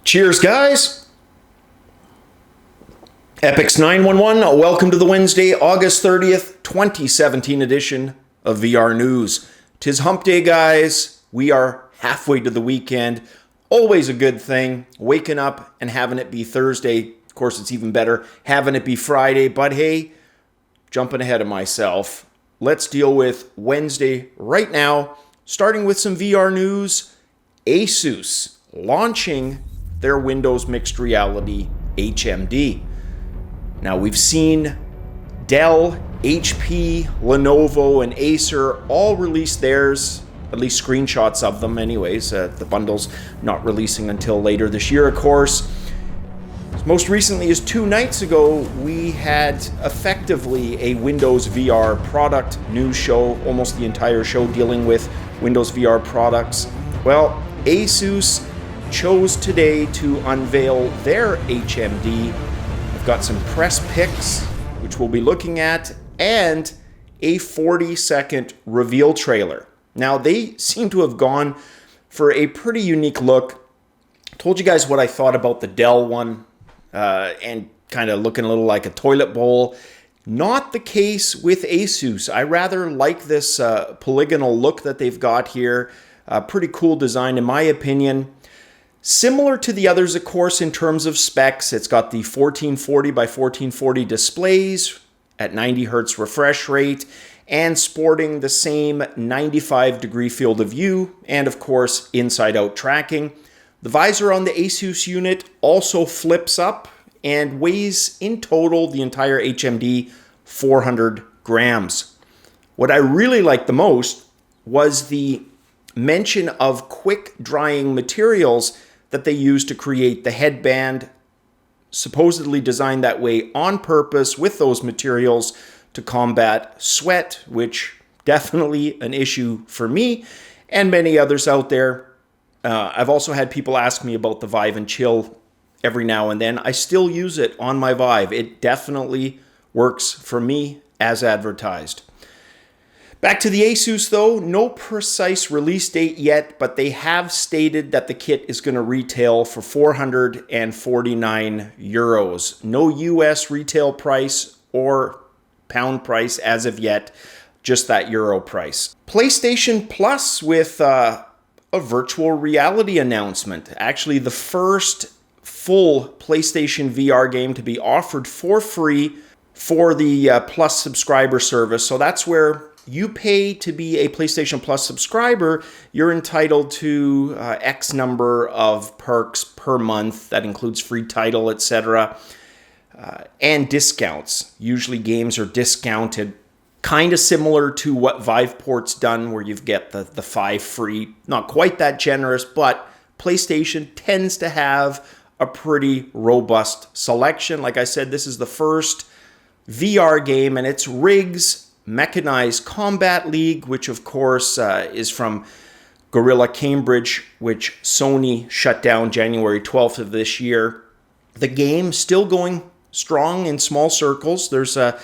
Cheers, guys. Epix 911, welcome to the Wednesday, August 30th, 2017 edition of VR News. 'Tis hump day, guys. We are halfway to the weekend. Always a good thing. Waking up and having it be Thursday. Of course, it's even better having it be Friday. But hey, jumping ahead of myself, let's deal with Wednesday right now. Starting with some VR news. Asus launching their Windows Mixed Reality HMD. Now, we've seen Dell, HP, Lenovo, and Acer all release theirs, at least screenshots of them anyways. The bundle's not releasing until later this year, of course. Most recently, as 2 nights ago, we had effectively a Windows VR product news show, almost the entire show dealing with Windows VR products. Well, Asus chose today to unveil their HMD. I've got some press pics, which we'll be looking at, and a 40-second reveal trailer. Now, they seem to have gone for a pretty unique look. I told you guys what I thought about the Dell one, and kind of looking a little like a toilet bowl. Not the case with Asus. I rather like this polygonal look that they've got here. Pretty cool design, in my opinion. Similar to the others, of course, in terms of specs. It's got the 1440 by 1440 displays at 90 hertz refresh rate and sporting the same 95-degree field of view and, of course, inside-out tracking. The visor on the Asus unit also flips up and weighs in total, the entire HMD, 400 grams. What I really liked the most was the mention of quick-drying materials that they used to create the headband, supposedly designed that way on purpose with those materials to combat sweat, which definitely an issue for me and many others out there. I've also had people ask me about the Vive and Chill every now and then. I still use it on my Vive. It definitely works for me as advertised. Back to the Asus though, no precise release date yet, but they have stated that the kit is going to retail for 449 euros. No US retail price or pound price as of yet, just that euro price. PlayStation Plus with a virtual reality announcement. Actually, the first full PlayStation VR game to be offered for free for the Plus subscriber service. So that's where you pay to be a PlayStation Plus subscriber. You're entitled to X number of perks per month. That includes free title, etc. And discounts. Usually games are discounted, kind of similar to what Viveport's done, where you get the 5 free. Not quite that generous, but PlayStation tends to have a pretty robust selection. Like I said, this is the first VR game, and it's Riggs Mechanized Combat League, which of course is from Gorilla Cambridge, which Sony shut down January 12th of this year. The game still going strong in small circles. There's a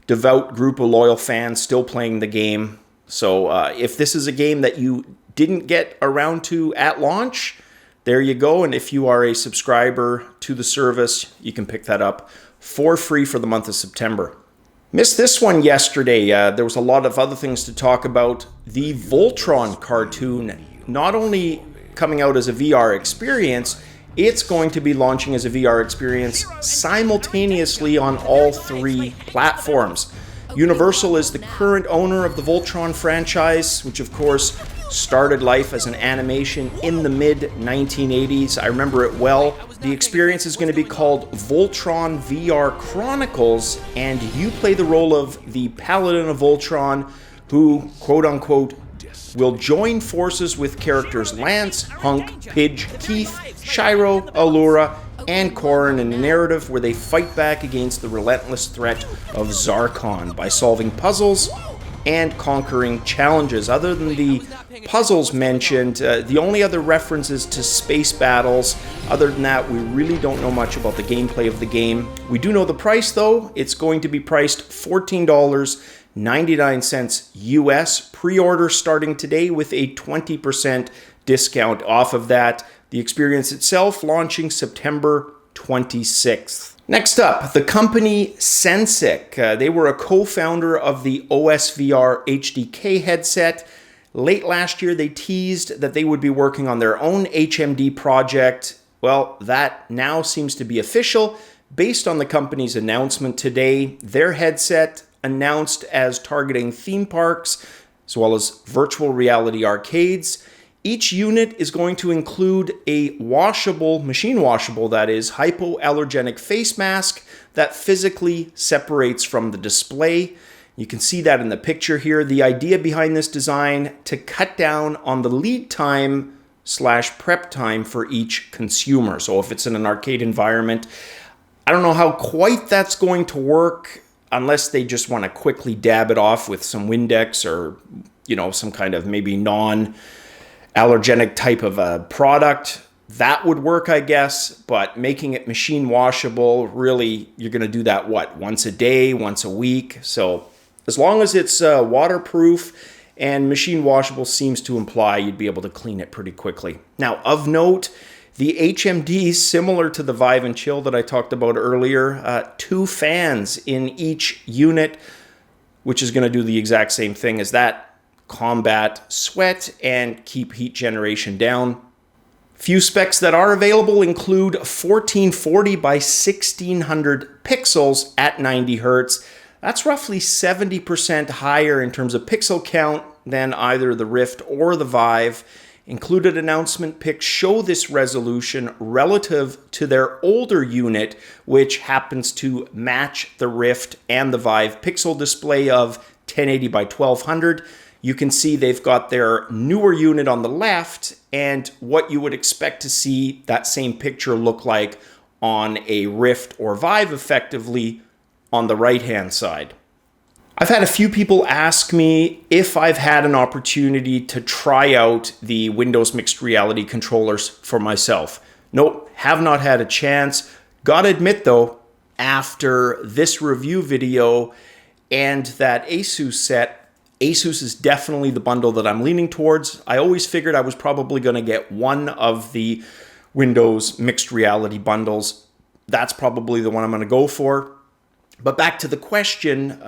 devout group of loyal fans still playing the game. So if this is a game that you didn't get around to at launch, there you go. And if you are a subscriber to the service, you can pick that up for free for the month of September. Missed this one yesterday. There was a lot of other things to talk about. The Voltron cartoon, not only coming out as a VR experience, it's going to be launching as a VR experience simultaneously on all 3 platforms. Universal is the current owner of the Voltron franchise, which of course started life as an animation in the mid-1980s. I remember it well. The experience is going to be called Voltron VR Chronicles, and you play the role of the Paladin of Voltron, who, quote-unquote, will join forces with characters Lance, Hunk, Pidge, Keith, Shiro, Allura, and Corrin in a narrative where they fight back against the relentless threat of Zarkon by solving puzzles and conquering challenges. Other than the puzzles mentioned, the only other references to space battles. Other than that, we really don't know much about the gameplay of the game. We do know the price though. It's going to be priced $14.99 US. Pre-order starting today with a 20% discount off of that. The experience itself launching September 26th. Next up, the company Sensics. They were a co-founder of the OSVR HDK headset. Late last year, they teased that they would be working on their own HMD project. Well, that now seems to be official. Based on the company's announcement today, their headset, announced as targeting theme parks, as well as virtual reality arcades. Each unit is going to include a washable, machine washable that is, hypoallergenic face mask that physically separates from the display. You can see that in the picture here. The idea behind this design to cut down on the lead time / prep time for each consumer. So if it's in an arcade environment, I don't know how quite that's going to work unless they just want to quickly dab it off with some Windex or, some kind of maybe non-allergenic type of a product. That would work, I guess, but making it machine washable, really, you're going to do that, once a day, once a week? So as long as it's waterproof and machine washable seems to imply you'd be able to clean it pretty quickly. Now, of note, the HMD, similar to the Vive and Chill that I talked about earlier, 2 fans in each unit, which is going to do the exact same thing as that, combat sweat and keep heat generation down. Few specs that are available include 1440 by 1600 pixels at 90 Hertz. That's roughly 70% higher in terms of pixel count than either the Rift or the Vive. Included announcement pics show this resolution relative to their older unit, which happens to match the Rift and the Vive pixel display of 1080 by 1200. You can see they've got their newer unit on the left and what you would expect to see that same picture look like on a Rift or Vive effectively on the right-hand side. I've had a few people ask me if I've had an opportunity to try out the Windows Mixed Reality controllers for myself. Nope, have not had a chance. Gotta admit though, after this review video and that Asus set, Asus is definitely the bundle that I'm leaning towards. I always figured I was probably gonna get one of the Windows Mixed Reality bundles. That's probably the one I'm gonna go for. But back to the question,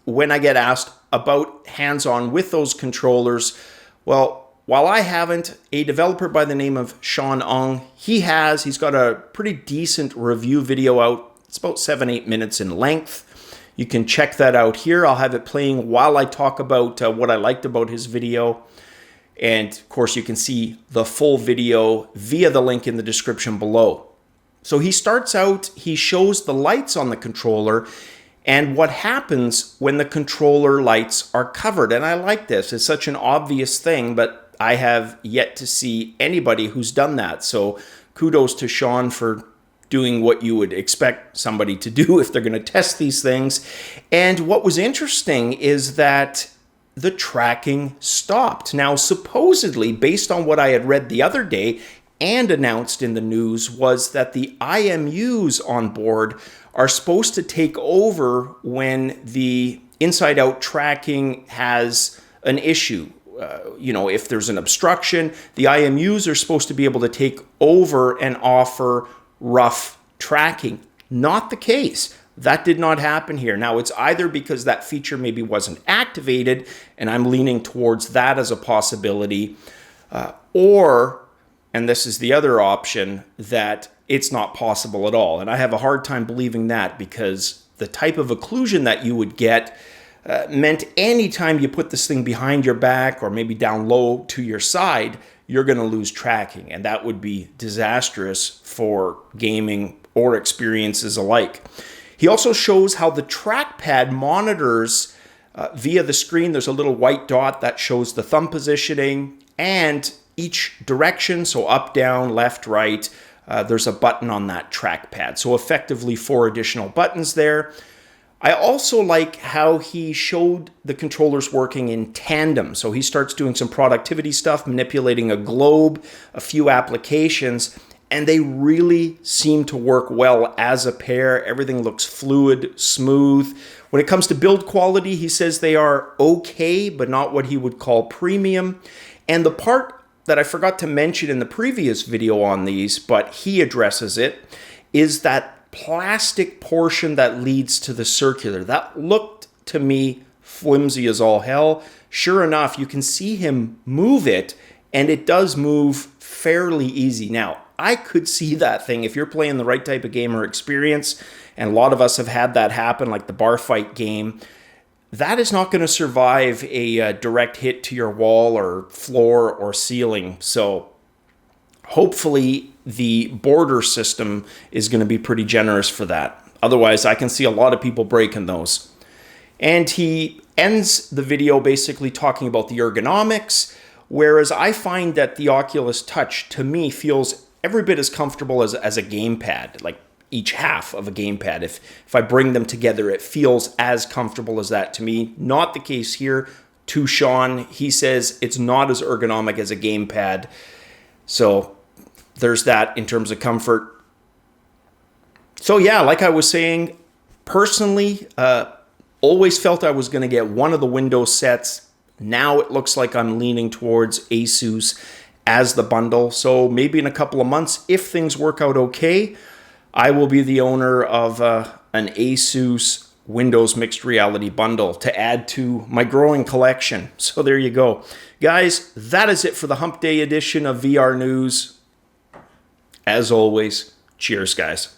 when I get asked about hands-on with those controllers, well, while I haven't, a developer by the name of Sean Ong, he's got a pretty decent review video out. It's about 7-8 minutes in length. You can check that out here. I'll have it playing while I talk about what I liked about his video. And of course, you can see the full video via the link in the description below. So he starts out, he shows the lights on the controller and what happens when the controller lights are covered. And I like this. It's such an obvious thing, but I have yet to see anybody who's done that. So kudos to Sean for doing what you would expect somebody to do if they're going to test these things. And what was interesting is that the tracking stopped. Now, supposedly, based on what I had read the other day and announced in the news, was that the IMUs on board are supposed to take over when the inside-out tracking has an issue. If there's an obstruction, the IMUs are supposed to be able to take over and offer rough tracking. Not the case. That did not happen here. Now, it's either because that feature maybe wasn't activated, and I'm leaning towards that as a possibility, or, and this is the other option, that it's not possible at all. And I have a hard time believing that because the type of occlusion that you would get meant anytime you put this thing behind your back or maybe down low to your side, you're going to lose tracking. And that would be disastrous for gaming or experiences alike. He also shows how the trackpad monitors via the screen. There's a little white dot that shows the thumb positioning and each direction, so up, down, left, right. There's a button on that trackpad. So effectively 4 additional buttons there. I also like how he showed the controllers working in tandem. So he starts doing some productivity stuff, manipulating a globe, a few applications, and they really seem to work well as a pair. Everything looks fluid, smooth. When it comes to build quality, he says they are okay, but not what he would call premium. And the part that I forgot to mention in the previous video on these, but he addresses it, is that plastic portion that leads to the circular. That looked to me flimsy as all hell. Sure enough, you can see him move it, and it does move fairly easy. Now, I could see that thing if you're playing the right type of gamer experience, and a lot of us have had that happen, like the bar fight game. That is not going to survive a direct hit to your wall or floor or ceiling. So hopefully the border system is going to be pretty generous for that. Otherwise, I can see a lot of people breaking those. And he ends the video basically talking about the ergonomics, whereas I find that the Oculus Touch, to me, feels every bit as comfortable as a gamepad, like each half of a gamepad. If I bring them together, it feels as comfortable as that to me. Not the case here. To Sean, he says it's not as ergonomic as a gamepad. So there's that in terms of comfort. So yeah, like I was saying, personally, always felt I was going to get one of the Windows sets. Now it looks like I'm leaning towards Asus as the bundle. So maybe in a couple of months, if things work out okay, I will be the owner of an Asus Windows Mixed Reality bundle to add to my growing collection. So there you go. Guys, that is it for the Hump Day edition of VR News. As always, cheers, guys.